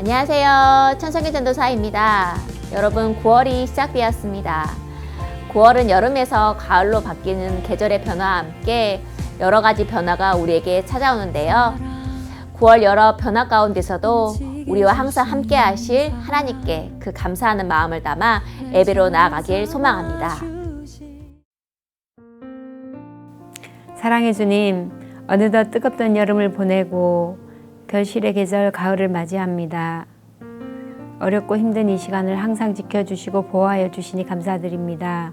안녕하세요. 천성기 전도사입니다. 여러분 9월이 시작되었습니다. 9월은 여름에서 가을로 바뀌는 계절의 변화와 함께 여러 가지 변화가 우리에게 찾아오는데요. 9월 여러 변화 가운데서도 우리와 항상 함께 하실 하나님께 그 감사하는 마음을 담아 예배로 나아가길 소망합니다. 사랑의 주님, 어느덧 뜨겁던 여름을 보내고 결실의 계절 가을을 맞이합니다. 어렵고 힘든 이 시간을 항상 지켜주시고 보호하여 주시니 감사드립니다.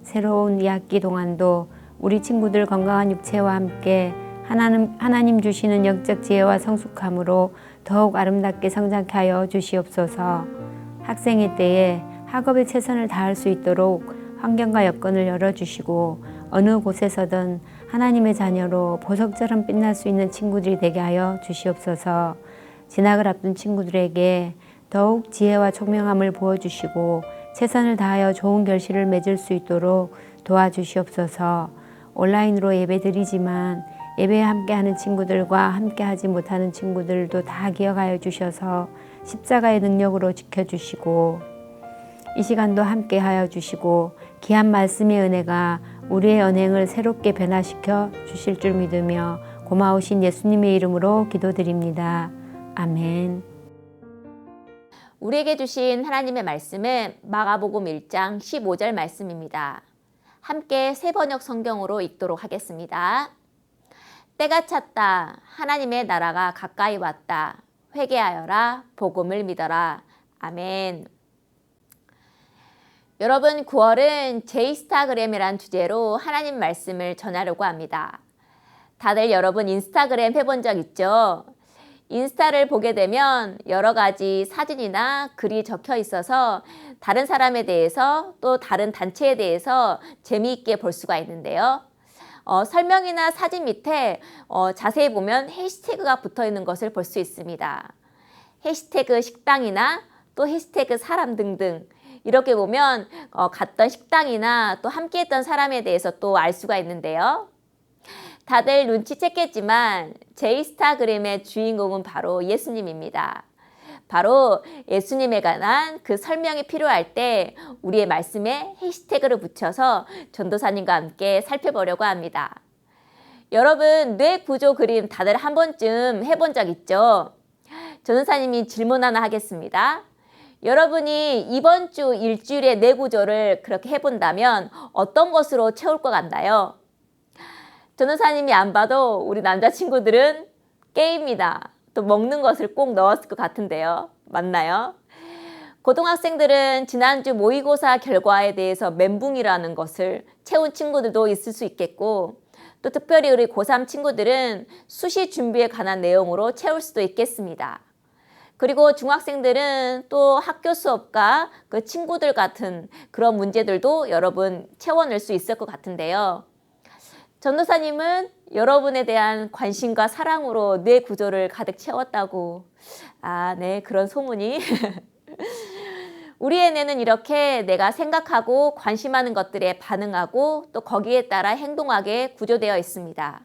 새로운 2학기 동안도 우리 친구들 건강한 육체와 함께 하나님 주시는 영적 지혜와 성숙함으로 더욱 아름답게 성장케 하여 주시옵소서. 학생의 때에 학업에 최선을 다할 수 있도록 환경과 여건을 열어주시고 어느 곳에서든 하나님의 자녀로 보석처럼 빛날 수 있는 친구들이 되게 하여 주시옵소서. 진학을 앞둔 친구들에게 더욱 지혜와 총명함을 부어주시고 최선을 다하여 좋은 결실을 맺을 수 있도록 도와주시옵소서. 온라인으로 예배드리지만 예배에 함께하는 친구들과 함께하지 못하는 친구들도 다 기억하여 주셔서 십자가의 능력으로 지켜주시고 이 시간도 함께하여 주시고 귀한 말씀의 은혜가 우리의 언행을 새롭게 변화시켜 주실 줄 믿으며 고마우신 예수님의 이름으로 기도드립니다. 아멘. 우리에게 주신 하나님의 말씀은 마가복음 1장 15절 말씀입니다. 함께 새번역 성경으로 읽도록 하겠습니다. 때가 찼다. 하나님의 나라가 가까이 왔다. 회개하여라. 복음을 믿어라. 아멘. 여러분 9월은 제이스타그램이란 주제로 하나님 말씀을 전하려고 합니다. 다들 여러분 인스타그램 해본 적 있죠? 인스타를 보게 되면 여러 가지 사진이나 글이 적혀 있어서 다른 사람에 대해서 또 다른 단체에 대해서 재미있게 볼 수가 있는데요. 설명이나 사진 밑에 자세히 보면 해시태그가 붙어 있는 것을 볼 수 있습니다. 해시태그 식당이나 또 해시태그 사람 등등 이렇게 보면 갔던 식당이나 또 함께했던 사람에 대해서 또 알 수가 있는데요. 다들 눈치챘겠지만 제이스타그램의 주인공은 바로 예수님입니다. 바로 예수님에 관한 그 설명이 필요할 때 우리의 말씀에 해시태그를 붙여서 전도사님과 함께 살펴보려고 합니다. 여러분 뇌 구조 그림 다들 한 번쯤 해본 적 있죠? 전도사님이 질문 하나 하겠습니다. 여러분이 이번 주 일주일의 뇌 구조를 그렇게 해본다면 어떤 것으로 채울 것 같나요? 전도사님이 안 봐도 우리 남자친구들은 게임이다. 또 먹는 것을 꼭 넣었을 것 같은데요. 맞나요? 고등학생들은 지난주 모의고사 결과에 대해서 멘붕이라는 것을 채운 친구들도 있을 수 있겠고 또 특별히 우리 고3 친구들은 수시 준비에 관한 내용으로 채울 수도 있겠습니다. 그리고 중학생들은 또 학교 수업과 그 친구들 같은 그런 문제들도 여러분 채워낼 수 있을 것 같은데요. 전도사님은 여러분에 대한 관심과 사랑으로 뇌 구조를 가득 채웠다고. 네, 그런 소문이. 우리의 뇌는 이렇게 내가 생각하고 관심하는 것들에 반응하고 또 거기에 따라 행동하게 구조되어 있습니다.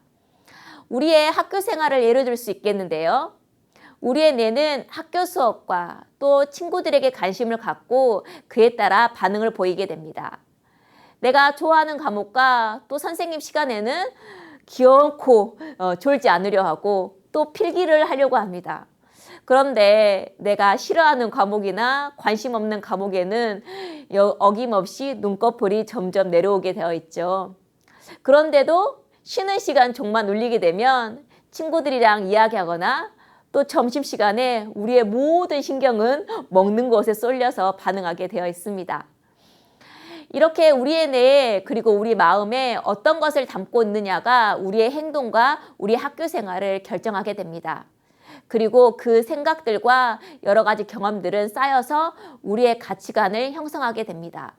우리의 학교 생활을 예를 들 수 있겠는데요. 우리의 뇌는 학교 수업과 또 친구들에게 관심을 갖고 그에 따라 반응을 보이게 됩니다. 내가 좋아하는 과목과 또 선생님 시간에는 귀여고 졸지 않으려 하고 또 필기를 하려고 합니다. 그런데 내가 싫어하는 과목이나 관심 없는 과목에는 어김없이 눈꺼풀이 점점 내려오게 되어 있죠. 그런데도 쉬는 시간 종만 눌리게 되면 친구들이랑 이야기하거나 또 점심시간에 우리의 모든 신경은 먹는 것에 쏠려서 반응하게 되어 있습니다. 이렇게 우리의 뇌에 그리고 우리 마음에 어떤 것을 담고 있느냐가 우리의 행동과 우리 학교 생활을 결정하게 됩니다. 그리고 그 생각들과 여러 가지 경험들은 쌓여서 우리의 가치관을 형성하게 됩니다.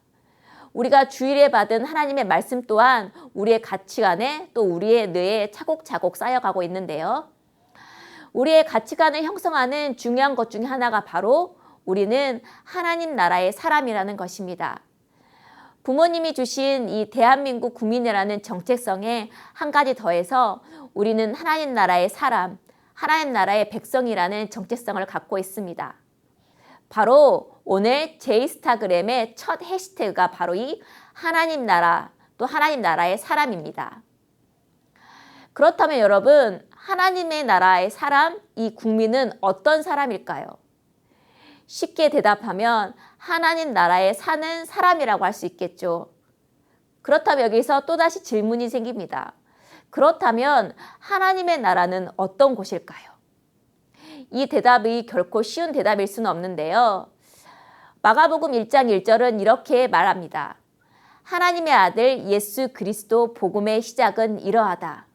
우리가 주일에 받은 하나님의 말씀 또한 우리의 가치관에 또 우리의 뇌에 차곡차곡 쌓여가고 있는데요. 우리의 가치관을 형성하는 중요한 것 중에 하나가 바로 우리는 하나님 나라의 사람이라는 것입니다. 부모님이 주신 이 대한민국 국민이라는 정체성에 한 가지 더해서 우리는 하나님 나라의 사람, 하나님 나라의 백성이라는 정체성을 갖고 있습니다. 바로 오늘 제이스타그램의 첫 해시태그가 바로 이 하나님 나라, 또 하나님 나라의 사람입니다. 그렇다면 여러분, 하나님의 나라의 사람, 이 국민은 어떤 사람일까요? 쉽게 대답하면 하나님 나라에 사는 사람이라고 할 수 있겠죠. 그렇다면 여기서 또다시 질문이 생깁니다. 그렇다면 하나님의 나라는 어떤 곳일까요? 이 대답이 결코 쉬운 대답일 수는 없는데요. 마가복음 1장 1절은 이렇게 말합니다. 하나님의 아들 예수 그리스도 복음의 시작은 이러하다.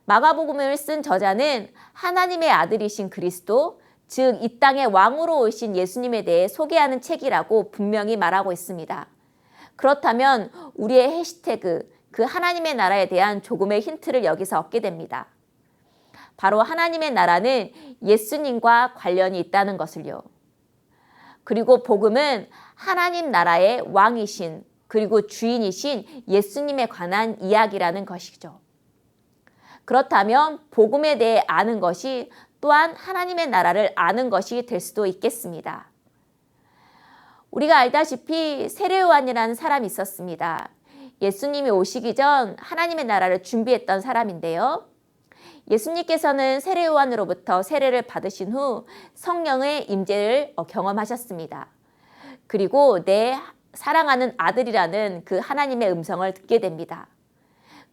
마가복음을 쓴 저자는 하나님의 아들이신 그리스도, 즉 이 땅의 왕으로 오신 예수님에 대해 소개하는 책이라고 분명히 말하고 있습니다. 그렇다면 우리의 해시태그, 그 하나님의 나라에 대한 조금의 힌트를 여기서 얻게 됩니다. 바로 하나님의 나라는 예수님과 관련이 있다는 것을요. 그리고 복음은 하나님 나라의 왕이신, 그리고 주인이신 예수님에 관한 이야기라는 것이죠. 그렇다면 복음에 대해 아는 것이 또한 하나님의 나라를 아는 것이 될 수도 있겠습니다. 우리가 알다시피 세례요한이라는 사람이 있었습니다. 예수님이 오시기 전 하나님의 나라를 준비했던 사람인데요. 예수님께서는 세례요한으로부터 세례를 받으신 후 성령의 임재를 경험하셨습니다. 그리고 내 사랑하는 아들이라는 그 하나님의 음성을 듣게 됩니다.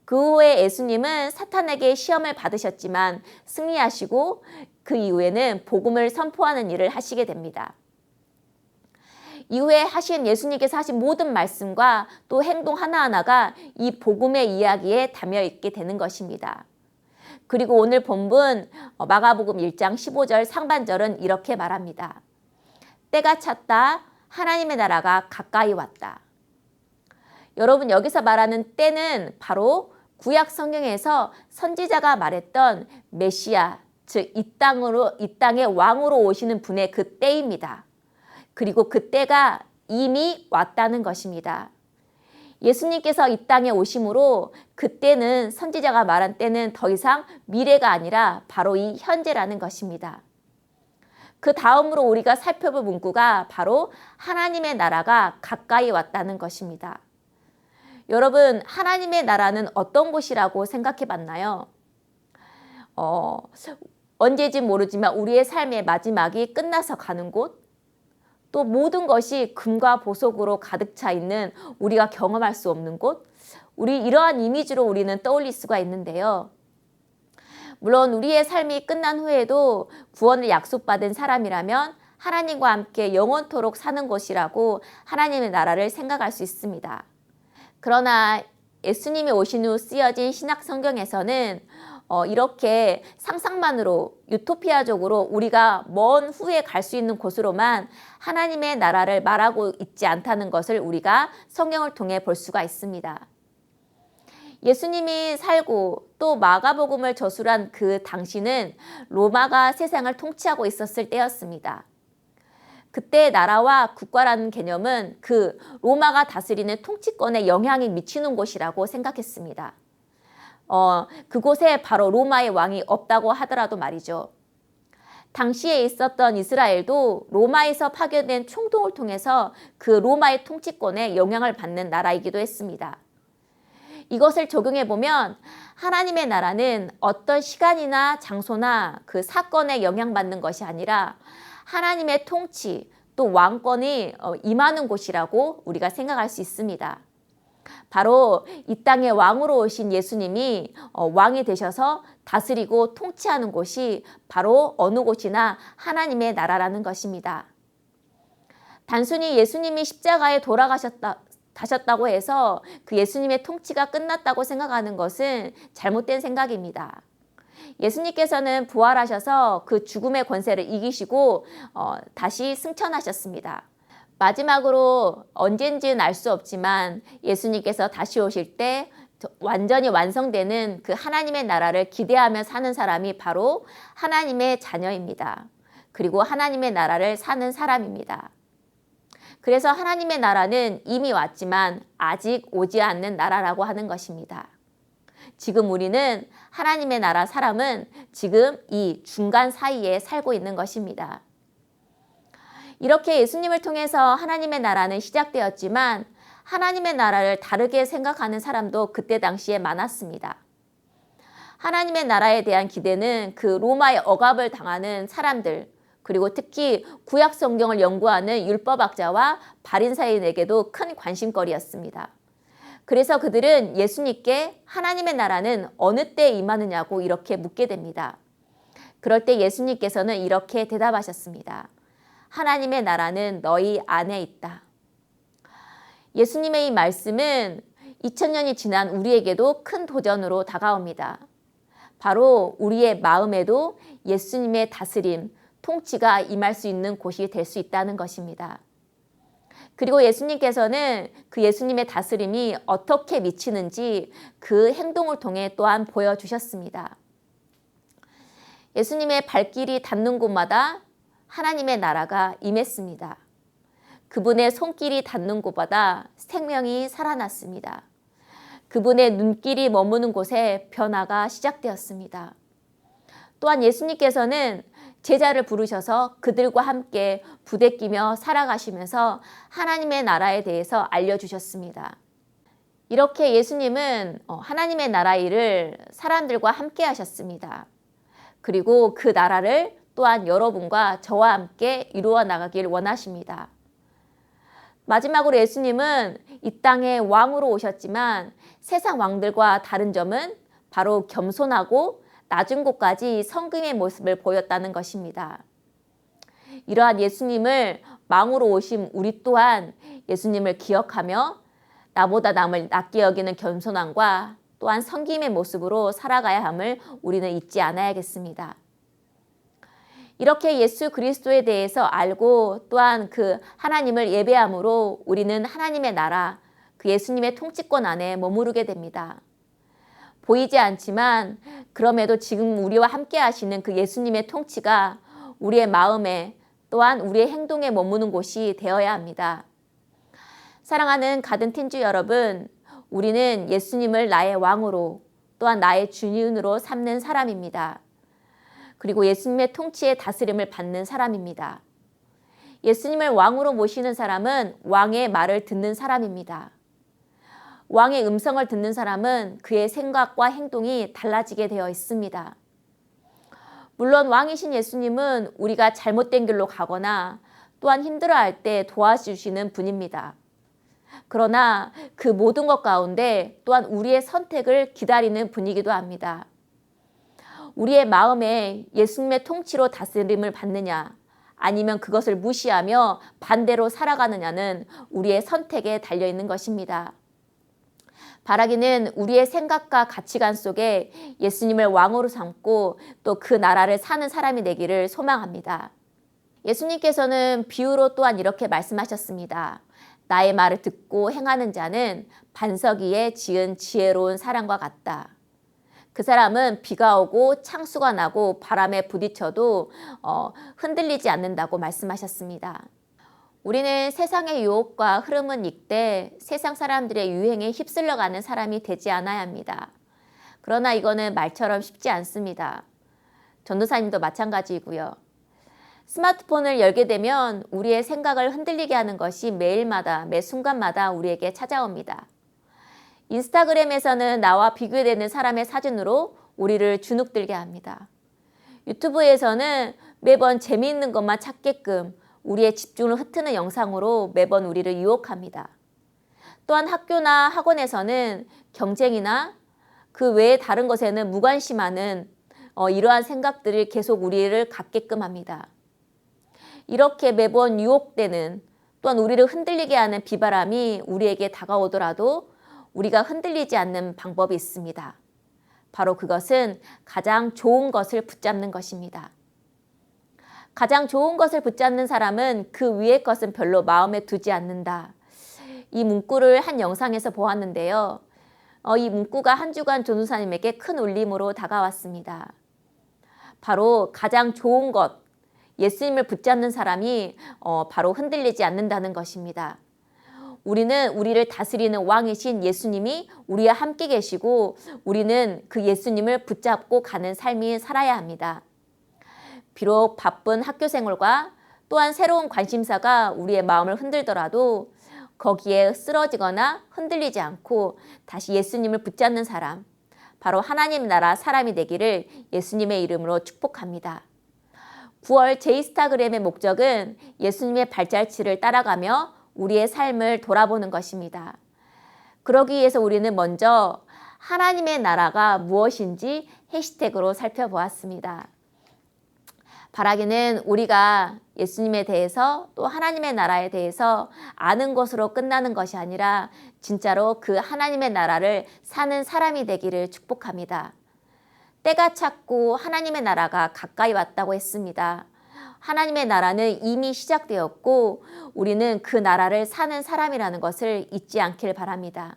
그 후에 예수님은 사탄에게 시험을 받으셨지만 승리하시고 그 이후에는 복음을 선포하는 일을 하시게 됩니다. 이후에 하신 예수님께서 하신 모든 말씀과 또 행동 하나하나가 이 복음의 이야기에 담겨 있게 되는 것입니다. 그리고 오늘 본문 마가복음 1장 15절 상반절은 이렇게 말합니다. 때가 찼다. 하나님의 나라가 가까이 왔다. 여러분, 여기서 말하는 때는 바로 구약 성경에서 선지자가 말했던 메시아, 즉 이 땅의 왕으로 오시는 분의 그 때입니다. 그리고 그 때가 이미 왔다는 것입니다. 예수님께서 이 땅에 오심으로 그때는, 선지자가 말한 때는 더 이상 미래가 아니라 바로 이 현재라는 것입니다. 그 다음으로 우리가 살펴볼 문구가 바로 하나님의 나라가 가까이 왔다는 것입니다. 여러분, 하나님의 나라는 어떤 곳이라고 생각해 봤나요? 언제인지 모르지만 우리의 삶의 마지막이 끝나서 가는 곳, 또 모든 것이 금과 보석으로 가득 차 있는 우리가 경험할 수 없는 곳, 우리 이러한 이미지로 우리는 떠올릴 수가 있는데요. 물론 우리의 삶이 끝난 후에도 구원을 약속받은 사람이라면 하나님과 함께 영원토록 사는 곳이라고 하나님의 나라를 생각할 수 있습니다. 그러나 예수님이 오신 후 쓰여진 신약 성경에서는 이렇게 상상만으로 유토피아적으로 우리가 먼 후에 갈 수 있는 곳으로만 하나님의 나라를 말하고 있지 않다는 것을 우리가 성경을 통해 볼 수가 있습니다. 예수님이 살고 또 마가복음을 저술한 그 당시는 로마가 세상을 통치하고 있었을 때였습니다. 그때 나라와 국가라는 개념은 그 로마가 다스리는 통치권에 영향이 미치는 곳이라고 생각했습니다. 그곳에 바로 로마의 왕이 없다고 하더라도 말이죠. 당시에 있었던 이스라엘도 로마에서 파견된 총독을 통해서 그 로마의 통치권에 영향을 받는 나라이기도 했습니다. 이것을 적용해 보면 하나님의 나라는 어떤 시간이나 장소나 그 사건에 영향받는 것이 아니라 하나님의 통치 또 왕권이 임하는 곳이라고 우리가 생각할 수 있습니다. 바로 이 땅의 왕으로 오신 예수님이 왕이 되셔서 다스리고 통치하는 곳이 바로 어느 곳이나 하나님의 나라라는 것입니다. 단순히 예수님이 십자가에 돌아가셨다고 해서 그 예수님의 통치가 끝났다고 생각하는 것은 잘못된 생각입니다. 예수님께서는 부활하셔서 그 죽음의 권세를 이기시고 다시 승천하셨습니다. 마지막으로 언젠지는 알 수 없지만 예수님께서 다시 오실 때 완전히 완성되는 그 하나님의 나라를 기대하며 사는 사람이 바로 하나님의 자녀입니다. 그리고 하나님의 나라를 사는 사람입니다. 그래서 하나님의 나라는 이미 왔지만 아직 오지 않는 나라라고 하는 것입니다. 지금 우리는 하나님의 나라 사람은 지금 이 중간 사이에 살고 있는 것입니다. 이렇게 예수님을 통해서 하나님의 나라는 시작되었지만 하나님의 나라를 다르게 생각하는 사람도 그때 당시에 많았습니다. 하나님의 나라에 대한 기대는 그 로마의 억압을 당하는 사람들, 그리고 특히 구약 성경을 연구하는 율법학자와 바리새인에게도 큰 관심거리였습니다. 그래서 그들은 예수님께 하나님의 나라는 어느 때에 임하느냐고 이렇게 묻게 됩니다. 그럴 때 예수님께서는 이렇게 대답하셨습니다. 하나님의 나라는 너희 안에 있다. 예수님의 이 말씀은 2000년이 지난 우리에게도 큰 도전으로 다가옵니다. 바로 우리의 마음에도 예수님의 다스림, 통치가 임할 수 있는 곳이 될 수 있다는 것입니다. 그리고 예수님께서는 그 예수님의 다스림이 어떻게 미치는지 그 행동을 통해 또한 보여주셨습니다. 예수님의 발길이 닿는 곳마다 하나님의 나라가 임했습니다. 그분의 손길이 닿는 곳마다 생명이 살아났습니다. 그분의 눈길이 머무는 곳에 변화가 시작되었습니다. 또한 예수님께서는 제자를 부르셔서 그들과 함께 부대끼며 살아가시면서 하나님의 나라에 대해서 알려주셨습니다. 이렇게 예수님은 하나님의 나라 일을 사람들과 함께 하셨습니다. 그리고 그 나라를 또한 여러분과 저와 함께 이루어 나가길 원하십니다. 마지막으로 예수님은 이 땅에 왕으로 오셨지만 세상 왕들과 다른 점은 바로 겸손하고 낮은 곳까지 성금의 모습을 보였다는 것입니다. 이러한 예수님을 왕으로 오신 우리 또한 예수님을 기억하며 나보다 남을 낮게 여기는 겸손함과 또한 섬김의 모습으로 살아가야 함을 우리는 잊지 않아야겠습니다. 이렇게 예수 그리스도에 대해서 알고 또한 그 하나님을 예배함으로 우리는 하나님의 나라, 그 예수님의 통치권 안에 머무르게 됩니다. 보이지 않지만 그럼에도 지금 우리와 함께 하시는 그 예수님의 통치가 우리의 마음에 또한 우리의 행동에 머무는 곳이 되어야 합니다. 사랑하는 가든틴즈 여러분, 우리는 예수님을 나의 왕으로 또한 나의 주인으로 삼는 사람입니다. 그리고 예수님의 통치의 다스림을 받는 사람입니다. 예수님을 왕으로 모시는 사람은 왕의 말을 듣는 사람입니다. 왕의 음성을 듣는 사람은 그의 생각과 행동이 달라지게 되어 있습니다. 물론 왕이신 예수님은 우리가 잘못된 길로 가거나 또한 힘들어할 때 도와주시는 분입니다. 그러나 그 모든 것 가운데 또한 우리의 선택을 기다리는 분이기도 합니다. 우리의 마음에 예수님의 통치로 다스림을 받느냐 아니면 그것을 무시하며 반대로 살아가느냐는 우리의 선택에 달려있는 것입니다. 바라기는 우리의 생각과 가치관 속에 예수님을 왕으로 삼고 또 그 나라를 사는 사람이 되기를 소망합니다. 예수님께서는 비유로 또한 이렇게 말씀하셨습니다. 나의 말을 듣고 행하는 자는 반석 위에 지은 지혜로운 사람과 같다. 그 사람은 비가 오고 창수가 나고 바람에 부딪혀도 흔들리지 않는다고 말씀하셨습니다. 우리는 세상의 유혹과 흐름은 읽되 세상 사람들의 유행에 휩쓸려가는 사람이 되지 않아야 합니다. 그러나 이거는 말처럼 쉽지 않습니다. 전도사님도 마찬가지이고요. 스마트폰을 열게 되면 우리의 생각을 흔들리게 하는 것이 매일마다 매 순간마다 우리에게 찾아옵니다. 인스타그램에서는 나와 비교되는 사람의 사진으로 우리를 주눅들게 합니다. 유튜브에서는 매번 재미있는 것만 찾게끔 우리의 집중을 흩트는 영상으로 매번 우리를 유혹합니다. 또한 학교나 학원에서는 경쟁이나 그 외에 다른 것에는 무관심하는 이러한 생각들을 계속 우리를 갖게끔 합니다. 이렇게 매번 유혹되는 또한 우리를 흔들리게 하는 비바람이 우리에게 다가오더라도 우리가 흔들리지 않는 방법이 있습니다. 바로 그것은 가장 좋은 것을 붙잡는 것입니다. 가장 좋은 것을 붙잡는 사람은 그 위의 것은 별로 마음에 두지 않는다. 이 문구를 한 영상에서 보았는데요. 이 문구가 한 주간 전도사님에게 큰 울림으로 다가왔습니다. 바로 가장 좋은 것, 예수님을 붙잡는 사람이 바로 흔들리지 않는다는 것입니다. 우리는 우리를 다스리는 왕이신 예수님이 우리와 함께 계시고 우리는 그 예수님을 붙잡고 가는 삶이 살아야 합니다. 비록 바쁜 학교 생활과 또한 새로운 관심사가 우리의 마음을 흔들더라도 거기에 쓰러지거나 흔들리지 않고 다시 예수님을 붙잡는 사람, 바로 하나님 나라 사람이 되기를 예수님의 이름으로 축복합니다. 9월 제이스타그램의 목적은 예수님의 발자취를 따라가며 우리의 삶을 돌아보는 것입니다. 그러기 위해서 우리는 먼저 하나님의 나라가 무엇인지 해시태그로 살펴보았습니다. 바라기는 우리가 예수님에 대해서 또 하나님의 나라에 대해서 아는 것으로 끝나는 것이 아니라 진짜로 그 하나님의 나라를 사는 사람이 되기를 축복합니다. 때가 찼고 하나님의 나라가 가까이 왔다고 했습니다. 하나님의 나라는 이미 시작되었고 우리는 그 나라를 사는 사람이라는 것을 잊지 않길 바랍니다.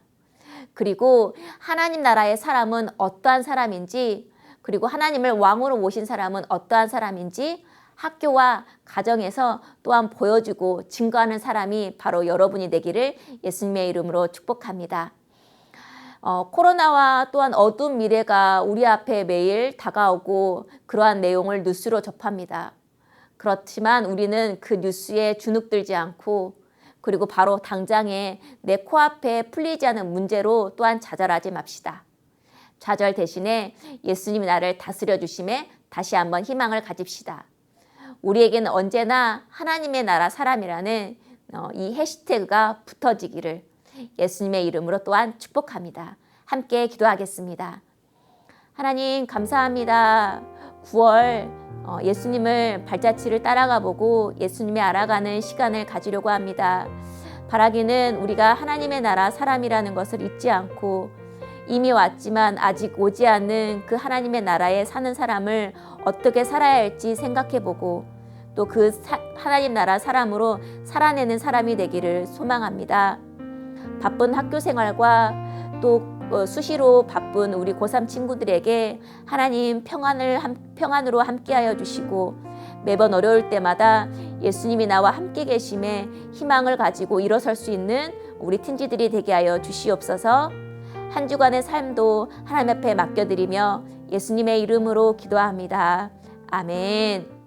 그리고 하나님 나라의 사람은 어떠한 사람인지, 그리고 하나님을 왕으로 모신 사람은 어떠한 사람인지 학교와 가정에서 또한 보여주고 증거하는 사람이 바로 여러분이 되기를 예수님의 이름으로 축복합니다. 코로나와 또한 어두운 미래가 우리 앞에 매일 다가오고 그러한 내용을 뉴스로 접합니다. 그렇지만 우리는 그 뉴스에 주눅들지 않고 그리고 바로 당장에 내 코앞에 풀리지 않은 문제로 또한 좌절하지 맙시다. 좌절 대신에 예수님이 나를 다스려 주심에 다시 한번 희망을 가집시다. 우리에게는 언제나 하나님의 나라 사람이라는 이 해시태그가 붙어지기를 예수님의 이름으로 또한 축복합니다. 함께 기도하겠습니다. 하나님 감사합니다. 9월 예수님을 발자취를 따라가 보고 예수님의 알아가는 시간을 가지려고 합니다. 바라기는 우리가 하나님의 나라 사람이라는 것을 잊지 않고 이미 왔지만 아직 오지 않는 그 하나님의 나라에 사는 사람을 어떻게 살아야 할지 생각해보고 또 그 하나님 나라 사람으로 살아내는 사람이 되기를 소망합니다. 바쁜 학교 생활과 또 수시로 바쁜 우리 고3 친구들에게 하나님 평안으로 함께하여 주시고 매번 어려울 때마다 예수님이 나와 함께 계심에 희망을 가지고 일어설 수 있는 우리 팀지들이 되게 하여 주시옵소서. 한 주간의 삶도 하나님 앞에 맡겨드리며 예수님의 이름으로 기도합니다. 아멘.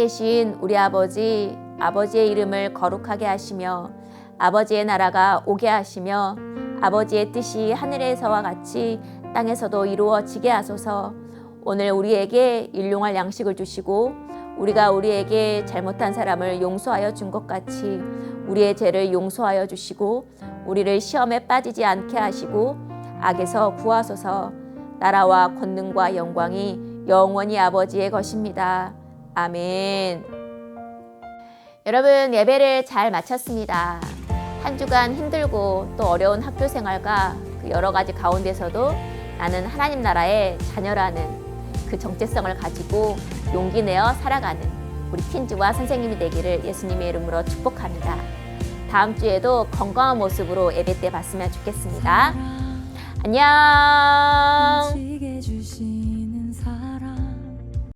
계신 우리 아버지, 아버지의 이름을 거룩하게 하시며 아버지의 나라가 오게 하시며 아버지의 뜻이 하늘에서와 같이 땅에서도 이루어지게 하소서. 오늘 우리에게 일용할 양식을 주시고 우리가 우리에게 잘못한 사람을 용서하여 준 것 같이 우리의 죄를 용서하여 주시고 우리를 시험에 빠지지 않게 하시고 악에서 구하소서. 나라와 권능과 영광이 영원히 아버지의 것입니다. 아멘. 여러분, 예배를 잘 마쳤습니다. 한 주간 힘들고 또 어려운 학교 생활과 그 여러 가지 가운데서도 나는 하나님 나라의 자녀라는 그 정체성을 가지고 용기 내어 살아가는 우리 틴즈와 선생님이 되기를 예수님의 이름으로 축복합니다. 다음 주에도 건강한 모습으로 예배 때 봤으면 좋겠습니다. 안녕.